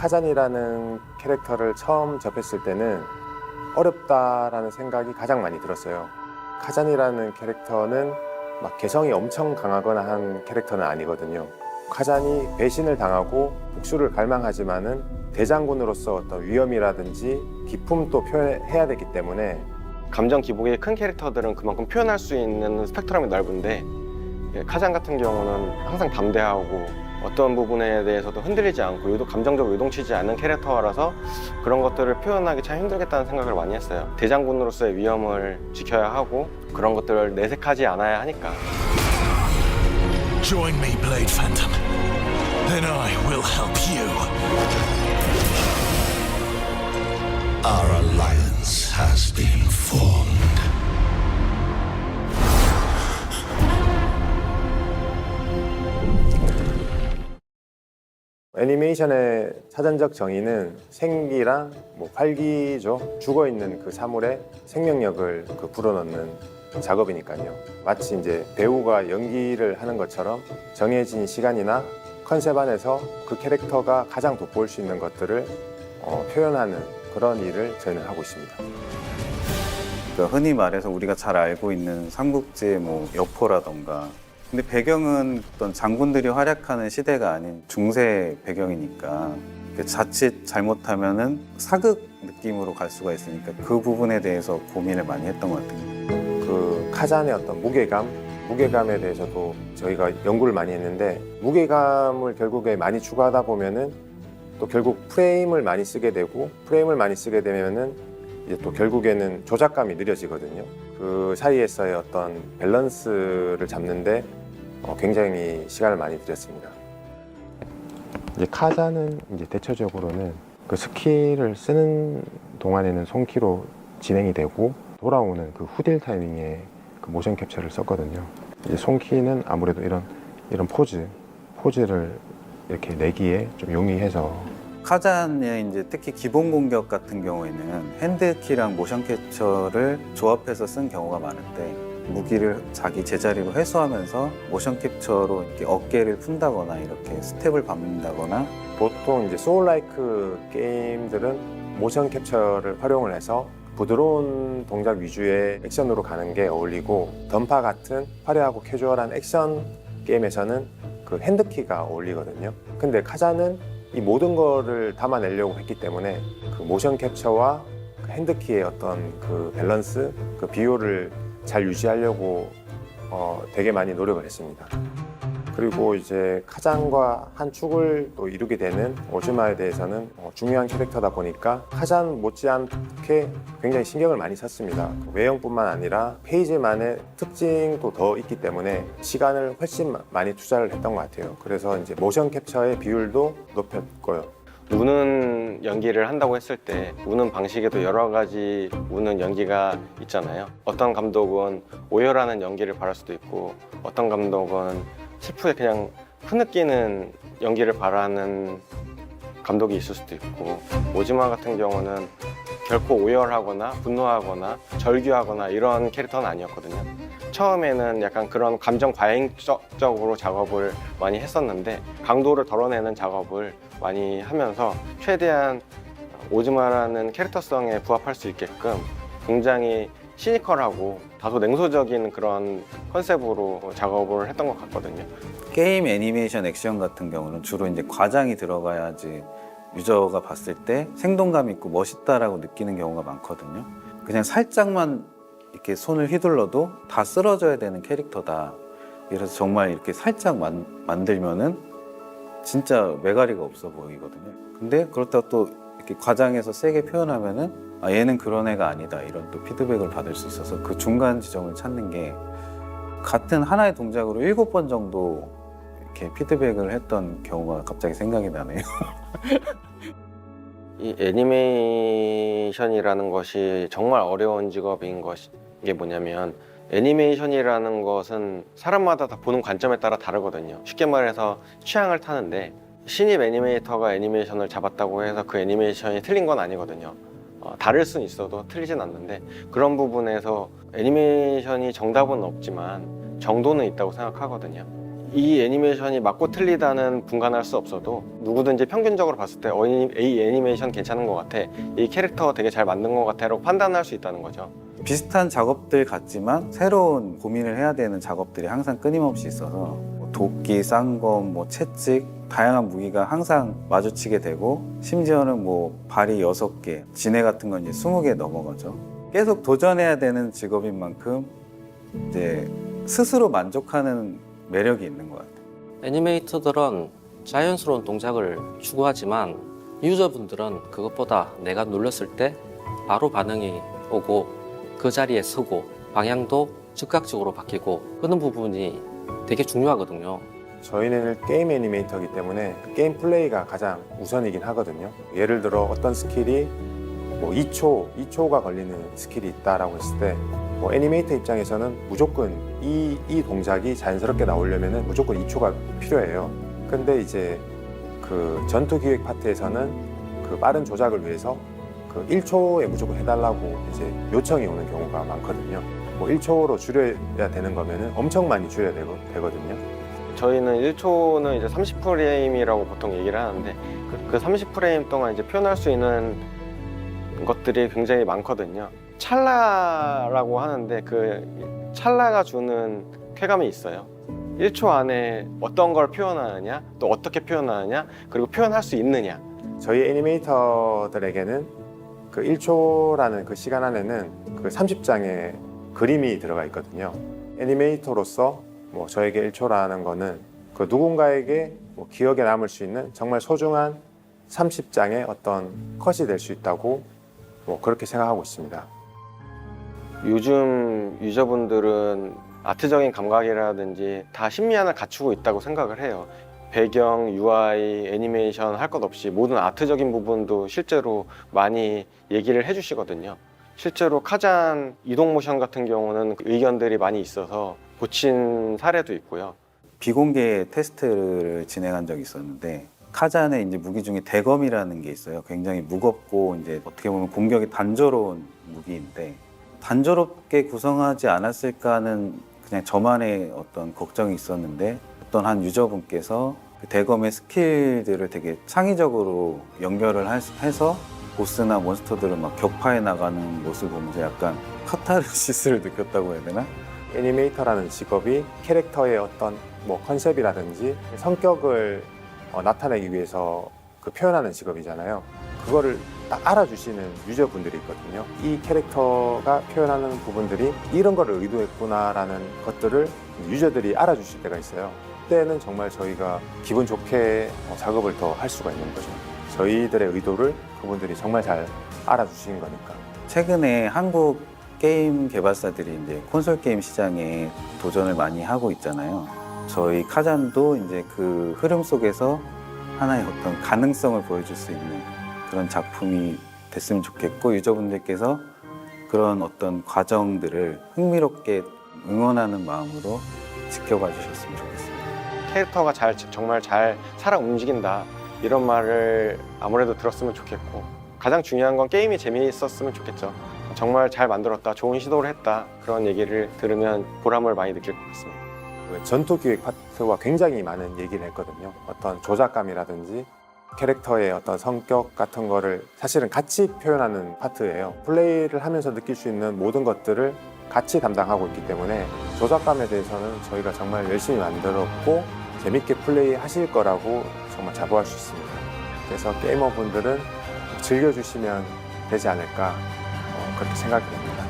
카잔이라는 캐릭터를 처음 접했을 때는 어렵다라는 생각이 가장 많이 들었어요. 카잔이라는 캐릭터는 막 개성이 엄청 강하거나 한 캐릭터는 아니거든요. 카잔이 배신을 당하고 복수를 갈망하지만은 대장군으로서 어떤 위험이라든지 기품도 표현해야 되기 때문에 감정 기복이 큰 캐릭터들은 그만큼 표현할 수 있는 스펙트럼이 넓은데 카잔 같은 경우는 항상 담대하고 어떤 부분에 대해서도 흔들리지 않고 감정적으로 요동치지 않는 캐릭터라서 그런 것들을 표현하기 참 힘들겠다는 생각을 많이 했어요. 대장군으로서의 위험을 지켜야 하고 그런 것들을 내색하지 않아야 하니까. Join me, Blade Phantom. Then I will help you. Our alliance has been formed. 애니메이션의 사전적 정의는 생기랑 활기죠. 죽어있는 그 사물의 생명력을 불어넣는 작업이니까요. 마치 이제 배우가 연기를 하는 것처럼 정해진 시간이나 컨셉 안에서 그 캐릭터가 가장 돋보일 수 있는 것들을 표현하는 그런 일을 저희는 하고 있습니다. 그러니까 흔히 말해서 우리가 잘 알고 있는 삼국지의 여포라던가, 근데 배경은 어떤 장군들이 활약하는 시대가 아닌 중세 배경이니까 자칫 잘못하면은 사극 느낌으로 갈 수가 있으니까 그 부분에 대해서 고민을 많이 했던 것 같아요. 그 카잔의 어떤 무게감에 대해서도 저희가 연구를 많이 했는데, 무게감을 결국에 많이 추가하다 보면은 또 결국 프레임을 많이 쓰게 되고, 프레임을 많이 쓰게 되면은 이제 또 결국에는 조작감이 느려지거든요. 그 사이에서의 어떤 밸런스를 잡는데 굉장히 시간을 많이 들였습니다. 이제 카잔은 이제 대체적으로는 그 스킬을 쓰는 동안에는 손키로 진행이 되고 돌아오는 그 후딜 타이밍에 그 모션 캡처를 썼거든요. 이제 손키는 아무래도 이런 포즈를 이렇게 내기에 좀 용이해서. 카잔의 이제 특히 기본 공격 같은 경우에는 핸드키랑 모션 캡처를 조합해서 쓴 경우가 많은데, 무기를 자기 제자리로 회수하면서 모션 캡처로 이렇게 어깨를 푼다거나 이렇게 스텝을 밟는다거나. 보통 이제 소울라이크 게임들은 모션 캡처를 활용을 해서 부드러운 동작 위주의 액션으로 가는 게 어울리고, 던파 같은 화려하고 캐주얼한 액션 게임에서는 그 핸드키가 어울리거든요. 근데 카잔은 이 모든 거를 담아내려고 했기 때문에 그 모션 캡처와 그 핸드키의 어떤 그 밸런스, 그 비율을 잘 유지하려고 되게 많이 노력을 했습니다. 그리고 이제 카잔과 한 축을 또 이루게 되는 오즈마에 대해서는 중요한 캐릭터다 보니까 카잔 못지않게 굉장히 신경을 많이 썼습니다. 외형뿐만 아니라 페이지만의 특징도 더 있기 때문에 시간을 훨씬 많이 투자를 했던 것 같아요. 그래서 이제 모션 캡처의 비율도 높였고요. 우는 연기를 한다고 했을 때 우는 방식에도 여러 가지 우는 연기가 있잖아요. 어떤 감독은 오열하는 연기를 바랄 수도 있고, 어떤 감독은 슬프게 그냥 흐느끼는 연기를 바라는 감독이 있을 수도 있고, 오즈마 같은 경우는 결코 오열하거나 분노하거나 절규하거나 이런 캐릭터는 아니었거든요. 처음에는 약간 그런 감정 과잉적으로 작업을 많이 했었는데, 강도를 덜어내는 작업을 많이 하면서 최대한 오즈마라는 캐릭터성에 부합할 수 있게끔 굉장히 시니컬하고 다소 냉소적인 그런 컨셉으로 작업을 했던 것 같거든요. 게임 애니메이션 액션 같은 경우는 주로 이제 과장이 들어가야지 유저가 봤을 때 생동감 있고 멋있다라고 느끼는 경우가 많거든요. 그냥 살짝만 이렇게 손을 휘둘러도 다 쓰러져야 되는 캐릭터다. 그래서 정말 이렇게 살짝 만들면은 진짜 매가리가 없어 보이거든요. 근데 그렇다고 또 이렇게 과장해서 세게 표현하면은 얘는 그런 애가 아니다, 이런 또 피드백을 받을 수 있어서 그 중간 지점을 찾는 게, 같은 하나의 동작으로 7번 정도 이렇게 피드백을 했던 경우가 갑자기 생각이 나네요. 이 애니메이션이라는 것이 정말 어려운 직업인 게 뭐냐면, 애니메이션이라는 것은 사람마다 다 보는 관점에 따라 다르거든요. 쉽게 말해서 취향을 타는데, 신입 애니메이터가 애니메이션을 잡았다고 해서 그 애니메이션이 틀린 건 아니거든요. 다를 수는 있어도 틀리진 않는데, 그런 부분에서 애니메이션이 정답은 없지만 정도는 있다고 생각하거든요. 이 애니메이션이 맞고 틀리다는 분간할 수 없어도 누구든지 평균적으로 봤을 때 이 애니메이션 괜찮은 것 같아, 이 캐릭터 되게 잘 만든 것 같아 라고 판단할 수 있다는 거죠. 비슷한 작업들 같지만 새로운 고민을 해야 되는 작업들이 항상 끊임없이 있어서 뭐 도끼, 쌍검, 뭐 채찍 다양한 무기가 항상 마주치게 되고 심지어는 뭐 발이 6개, 지네 같은 건 이제 20개 넘어가죠. 계속 도전해야 되는 직업인 만큼 이제 스스로 만족하는 매력이 있는 것 같아요. 애니메이터들은 자연스러운 동작을 추구하지만 유저분들은 그것보다 내가 눌렀을 때 바로 반응이 오고 그 자리에 서고 방향도 즉각적으로 바뀌고 그런 부분이 되게 중요하거든요. 저희는 게임 애니메이터이기 때문에 게임 플레이가 가장 우선이긴 하거든요. 예를 들어 어떤 스킬이 뭐 2초가 걸리는 스킬이 있다라고 했을 때 뭐 애니메이터 입장에서는 무조건 이 동작이 자연스럽게 나오려면 무조건 2초가 필요해요. 근데 이제 그 전투 기획 파트에서는 그 빠른 조작을 위해서 그 1초에 무조건 해달라고 이제 요청이 오는 경우가 많거든요. 뭐 1초로 줄여야 되는 거면은 엄청 많이 줄여야 되거든요. 저희는 1초는 이제 30프레임이라고 보통 얘기를 하는데 그 30프레임 동안 이제 표현할 수 있는 것들이 굉장히 많거든요. 찰나라고 하는데 그 찰나가 주는 쾌감이 있어요. 1초 안에 어떤 걸 표현하느냐, 또 어떻게 표현하느냐, 그리고 표현할 수 있느냐. 저희 애니메이터들에게는 그 1초라는 그 시간 안에는 그 30장의 그림이 들어가 있거든요. 애니메이터로서 뭐 저에게 1초라는 거는 그 누군가에게 뭐 기억에 남을 수 있는 정말 소중한 30장의 어떤 컷이 될 수 있다고 뭐 그렇게 생각하고 있습니다. 요즘 유저분들은 아트적인 감각이라든지 다 심미안을 갖추고 있다고 생각을 해요. 배경, UI, 애니메이션 할 것 없이 모든 아트적인 부분도 실제로 많이 얘기를 해주시거든요. 실제로 카잔 이동 모션 같은 경우는 의견들이 많이 있어서 고친 사례도 있고요. 비공개 테스트를 진행한 적이 있었는데 카잔의 이제 무기 중에 대검이라는 게 있어요. 굉장히 무겁고 이제 어떻게 보면 공격이 단조로운 무기인데 단조롭게 구성하지 않았을까 하는 그냥 저만의 어떤 걱정이 있었는데 어떤 한 유저분께서 그 대검의 스킬들을 되게 창의적으로 연결을 해서 보스나 몬스터들을 막 격파해 나가는 모습을 보면서 약간 카타르시스를 느꼈다고 해야 되나? 애니메이터라는 직업이 캐릭터의 어떤 뭐 컨셉이라든지 성격을 나타내기 위해서 그 표현하는 직업이잖아요. 그거를 딱 알아주시는 유저분들이 있거든요. 이 캐릭터가 표현하는 부분들이 이런 거를 의도했구나라는 것들을 유저들이 알아주실 때가 있어요. 그때는 정말 저희가 기분 좋게 작업을 더 할 수가 있는 거죠. 저희들의 의도를 그분들이 정말 잘 알아주신 거니까. 최근에 한국 게임 개발사들이 이제 콘솔 게임 시장에 도전을 많이 하고 있잖아요. 저희 카잔도 이제 그 흐름 속에서 하나의 어떤 가능성을 보여줄 수 있는 그런 작품이 됐으면 좋겠고 유저분들께서 그런 어떤 과정들을 흥미롭게 응원하는 마음으로 지켜봐 주셨으면 좋겠습니다. 캐릭터가 정말 잘 살아 움직인다, 이런 말을 아무래도 들었으면 좋겠고, 가장 중요한 건 게임이 재미있었으면 좋겠죠. 정말 잘 만들었다, 좋은 시도를 했다, 그런 얘기를 들으면 보람을 많이 느낄 것 같습니다. 전투 기획 파트와 굉장히 많은 얘기를 했거든요. 어떤 조작감이라든지 캐릭터의 어떤 성격 같은 거를 사실은 같이 표현하는 파트예요. 플레이를 하면서 느낄 수 있는 모든 것들을 같이 담당하고 있기 때문에 조작감에 대해서는 저희가 정말 열심히 만들었고 재밌게 플레이 하실 거라고 정말 자부할 수 있습니다. 그래서 게이머분들은 즐겨주시면 되지 않을까 그렇게 생각이 됩니다.